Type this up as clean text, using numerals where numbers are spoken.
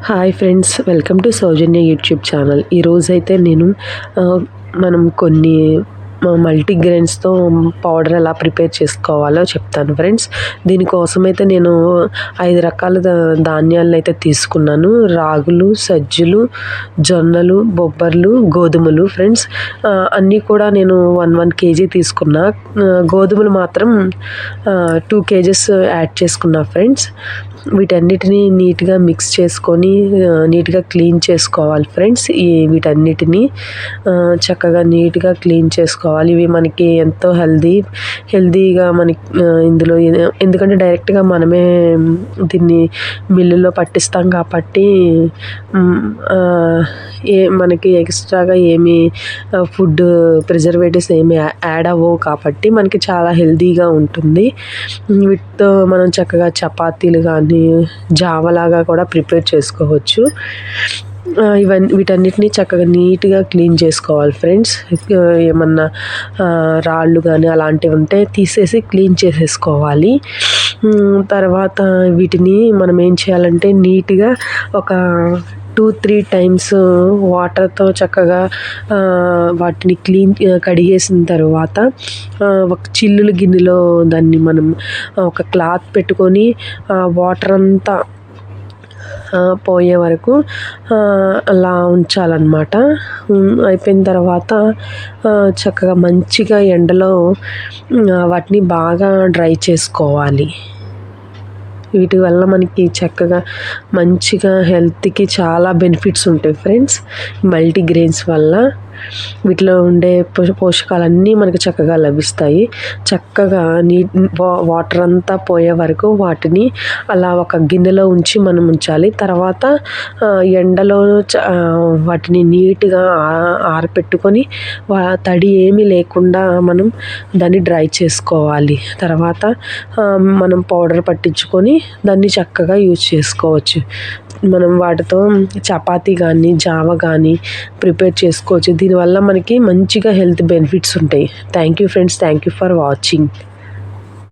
Hi friends, welcome to Soujanya YouTube channel. ఈరోజైతే నేను మనం కొన్ని మల్టీగ్రెయిన్స్తో పౌడర్ ఎలా ప్రిపేర్ చేసుకోవాలో చెప్తాను ఫ్రెండ్స్. దీనికోసమైతే నేను 5 రకాల ధాన్యాలను అయితే తీసుకున్నాను. రాగులు, సజ్జలు, జొన్నలు, బొబ్బర్లు, గోధుమలు ఫ్రెండ్స్. అన్నీ కూడా నేను 1 kg తీసుకున్నా. గోధుమలు మాత్రం 2 kgs యాడ్ చేసుకున్నా ఫ్రెండ్స్. వీటన్నిటిని నీట్గా మిక్స్ చేసుకొని నీట్గా క్లీన్ చేసుకోవాలి ఫ్రెండ్స్. వీటన్నిటిని చక్కగా నీట్గా క్లీన్ చేసుకోవాలి. ఇవి మనకి ఎంతో హెల్దీగా మనకి ఇందులో ఎందుకంటే డైరెక్ట్గా మనమే దీన్ని మిల్లులో పట్టిస్తాం కాబట్టి మనకి ఎక్స్ట్రాగా ఏమి ఫుడ్ ప్రిజర్వేటివ్స్ ఏమి యాడ్ అవ్వవు కాబట్టి మనకి చాలా హెల్దీగా ఉంటుంది. వీటితో మనం చక్కగా చపాతీలు కానీ జావలాగా కూడా ప్రిపేర్ చేసుకోవచ్చు. వీటన్నిటిని చక్కగా నీట్గా క్లీన్ చేసుకోవాలి ఫ్రెండ్స్. ఏమన్నా రాళ్ళు కానీ అలాంటివి ఉంటే తీసేసి క్లీన్ చేసేసుకోవాలి. తర్వాత వీటిని మనం ఏం చేయాలంటే నీట్గా ఒక 2-3 టైమ్స్ వాటర్తో చక్కగా వాటిని కడిగేసిన తర్వాత ఒక చిల్లుల గిన్నెలో దాన్ని మనం ఒక క్లాత్ పెట్టుకొని వాటర్ అంతా పోయే వరకు అలా ఉంచాలన్నమాట. అయిపోయిన తర్వాత చక్కగా మంచిగా ఎండలో వాటిని బాగా డ్రై చేసుకోవాలి. వీటి వల్ల మనకి చక్కగా మంచిగా హెల్త్కి చాలా బెనిఫిట్స్ ఉంటాయి ఫ్రెండ్స్. మల్టీగ్రెయిన్స్ వల్ల వీటిలో ఉండే పోషకాలన్నీ మనకి చక్కగా లభిస్తాయి. చక్కగా వాటర్ అంతా పోయే వరకు వాటిని అలా ఒక గిన్నెలో మనం ఉంచాలి. తర్వాత ఎండలో వాటిని నీట్గా ఆరపెట్టుకొని తడి ఏమీ లేకుండా మనం దాన్ని డ్రై చేసుకోవాలి. తర్వాత మనం పౌడర్ పట్టించుకొని దాన్ని చక్కగా యూజ్ చేసుకోవచ్చు. మనం వాటితో చపాతీ కానీ జావ కానీ ప్రిపేర్ చేసుకోవచ్చు. దీనివల్ల మనకి మంచిగా హెల్త్ బెనిఫిట్స్ ఉంటాయి. Thank you friends. Thank you for watching.